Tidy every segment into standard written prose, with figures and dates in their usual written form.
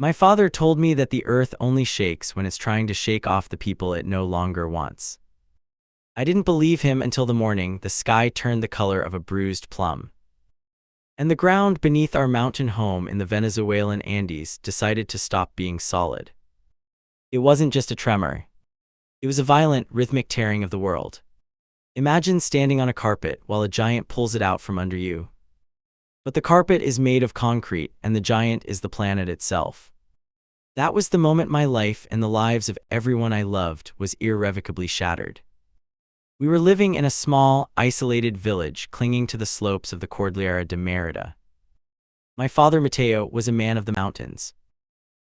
My father told me that the earth only shakes when it's trying to shake off the people it no longer wants. I didn't believe him until the morning the sky turned the color of a bruised plum. And the ground beneath our mountain home in the Venezuelan Andes decided to stop being solid. It wasn't just a tremor. It was a violent, rhythmic tearing of the world. Imagine standing on a carpet while a giant pulls it out from under you. But the carpet is made of concrete, and the giant is the planet itself. That was the moment my life and the lives of everyone I loved was irrevocably shattered. We were living in a small, isolated village clinging to the slopes of the Cordillera de Mérida. My father Mateo was a man of the mountains.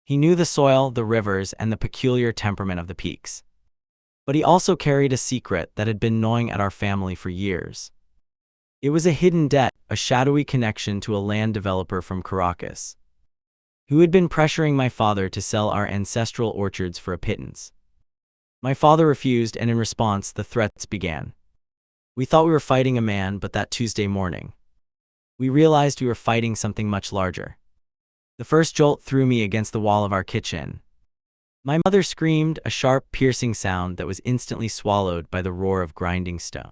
He knew the soil, the rivers, and the peculiar temperament of the peaks. But he also carried a secret that had been gnawing at our family for years. It was a hidden debt, a shadowy connection to a land developer from Caracas, who had been pressuring my father to sell our ancestral orchards for a pittance. My father refused, and in response, the threats began. We thought we were fighting a man, but that Tuesday morning, we realized we were fighting something much larger. The first jolt threw me against the wall of our kitchen. My mother screamed, a sharp, piercing sound that was instantly swallowed by the roar of grinding stone.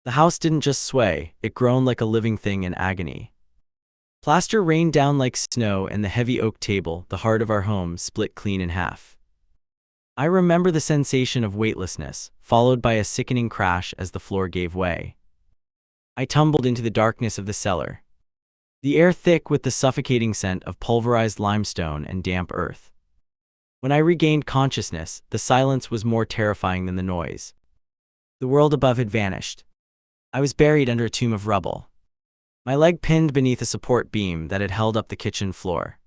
The house didn't just sway, it groaned like a living thing in agony. Plaster rained down like snow, and the heavy oak table, the heart of our home, split clean in half. I remember the sensation of weightlessness, followed by a sickening crash as the floor gave way. I tumbled into the darkness of the cellar, the air thick with the suffocating scent of pulverized limestone and damp earth. When I regained consciousness, the silence was more terrifying than the noise. The world above had vanished. I was buried under a tomb of rubble, my leg pinned beneath a support beam that had held up the kitchen floor.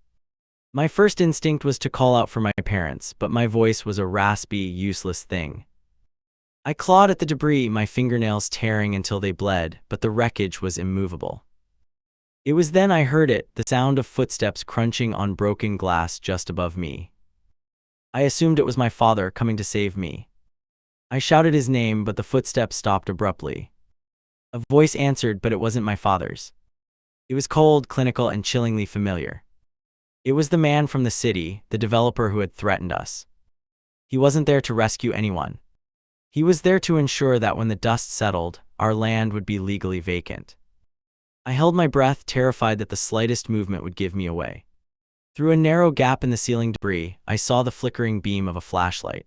My first instinct was to call out for my parents, but my voice was a raspy, useless thing. I clawed at the debris, my fingernails tearing until they bled, but the wreckage was immovable. It was then I heard it, the sound of footsteps crunching on broken glass just above me. I assumed it was my father coming to save me. I shouted his name, but the footsteps stopped abruptly. A voice answered, but it wasn't my father's. It was cold, clinical, and chillingly familiar. It was the man from the city, the developer who had threatened us. He wasn't there to rescue anyone. He was there to ensure that when the dust settled, our land would be legally vacant. I held my breath, terrified that the slightest movement would give me away. Through a narrow gap in the ceiling debris, I saw the flickering beam of a flashlight.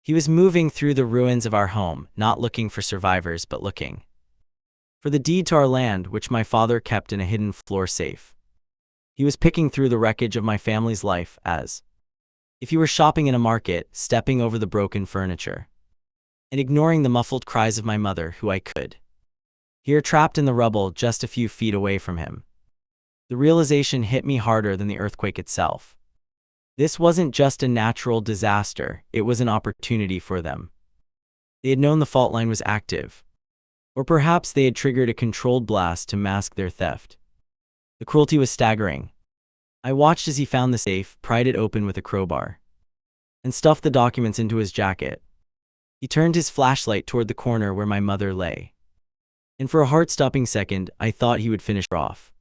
He was moving through the ruins of our home, not looking for survivors, but looking for the deed to our land, which my father kept in a hidden floor safe. He was picking through the wreckage of my family's life as if he were shopping in a market, stepping over the broken furniture and ignoring the muffled cries of my mother, who I could hear trapped in the rubble just a few feet away from him. The realization hit me harder than the earthquake itself. This wasn't just a natural disaster, it was an opportunity for them. They had known the fault line was active, or perhaps they had triggered a controlled blast to mask their theft. The cruelty was staggering. I watched as he found the safe, pried it open with a crowbar, and stuffed the documents into his jacket. He turned his flashlight toward the corner where my mother lay. And for a heart-stopping second, I thought he would finish her off.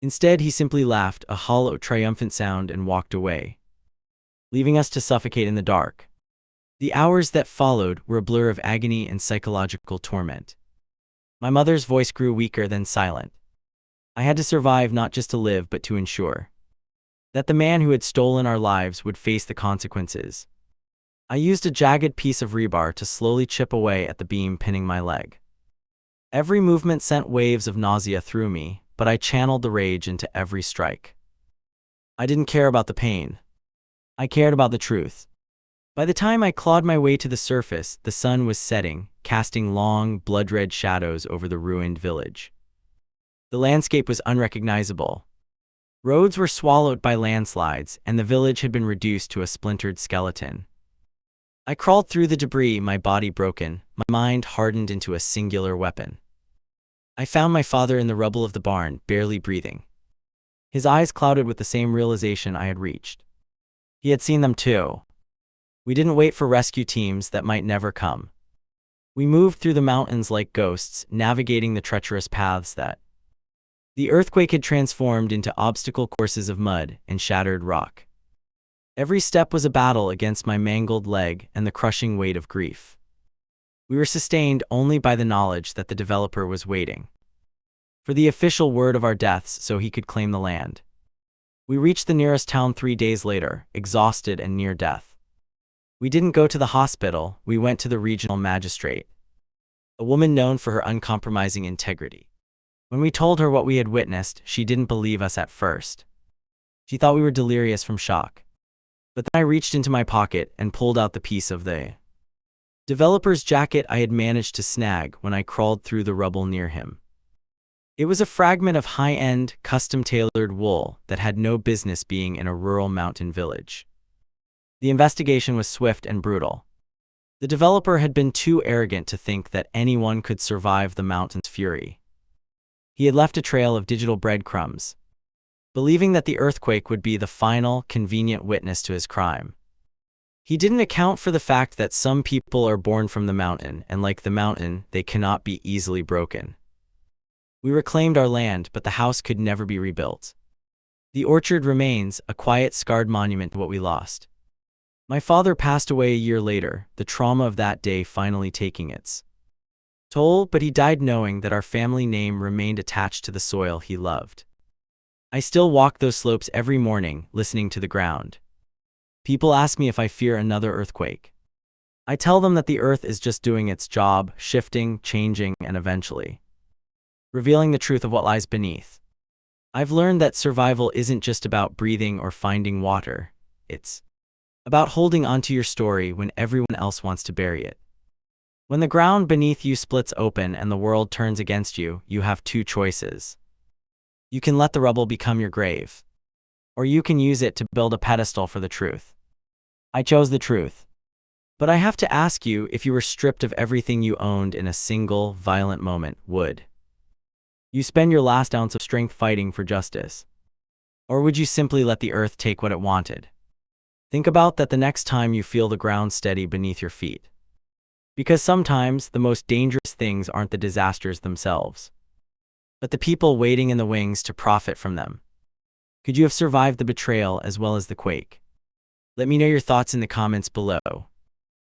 Instead, he simply laughed, a hollow, triumphant sound, and walked away, leaving us to suffocate in the dark. The hours that followed were a blur of agony and psychological torment. My mother's voice grew weaker, then silent. I had to survive, not just to live, but to ensure that the man who had stolen our lives would face the consequences. I used a jagged piece of rebar to slowly chip away at the beam pinning my leg. Every movement sent waves of nausea through me, but I channeled the rage into every strike. I didn't care about the pain. I cared about the truth. By the time I clawed my way to the surface, the sun was setting, casting long, blood-red shadows over the ruined village. The landscape was unrecognizable. Roads were swallowed by landslides, and the village had been reduced to a splintered skeleton. I crawled through the debris, my body broken, my mind hardened into a singular weapon. I found my father in the rubble of the barn, barely breathing. His eyes clouded with the same realization I had reached. He had seen them too. We didn't wait for rescue teams that might never come. We moved through the mountains like ghosts, navigating the treacherous paths that The earthquake had transformed into obstacle courses of mud and shattered rock. Every step was a battle against my mangled leg and the crushing weight of grief. We were sustained only by the knowledge that the developer was waiting for the official word of our deaths so he could claim the land. We reached the nearest town 3 days later, exhausted and near death. We didn't go to the hospital, we went to the regional magistrate, a woman known for her uncompromising integrity. When we told her what we had witnessed, she didn't believe us at first. She thought we were delirious from shock. But then I reached into my pocket and pulled out the piece of the developer's jacket I had managed to snag when I crawled through the rubble near him. It was a fragment of high-end, custom-tailored wool that had no business being in a rural mountain village. The investigation was swift and brutal. The developer had been too arrogant to think that anyone could survive the mountain's fury. He had left a trail of digital breadcrumbs, believing that the earthquake would be the final, convenient witness to his crime. He didn't account for the fact that some people are born from the mountain, and like the mountain, they cannot be easily broken. We reclaimed our land, but the house could never be rebuilt. The orchard remains, a quiet, scarred monument to what we lost. My father passed away a year later, the trauma of that day finally taking its toll, but he died knowing that our family name remained attached to the soil he loved. I still walk those slopes every morning, listening to the ground. People ask me if I fear another earthquake. I tell them that the earth is just doing its job, shifting, changing, and eventually revealing the truth of what lies beneath. I've learned that survival isn't just about breathing or finding water. It's about holding onto your story when everyone else wants to bury it. When the ground beneath you splits open and the world turns against you, you have two choices. You can let the rubble become your grave, or you can use it to build a pedestal for the truth. I chose the truth. But I have to ask you, if you were stripped of everything you owned in a single, violent moment, would you spend your last ounce of strength fighting for justice? Or would you simply let the earth take what it wanted? Think about that the next time you feel the ground steady beneath your feet. Because sometimes the most dangerous things aren't the disasters themselves, but the people waiting in the wings to profit from them. Could you have survived the betrayal as well as the quake? Let me know your thoughts in the comments below.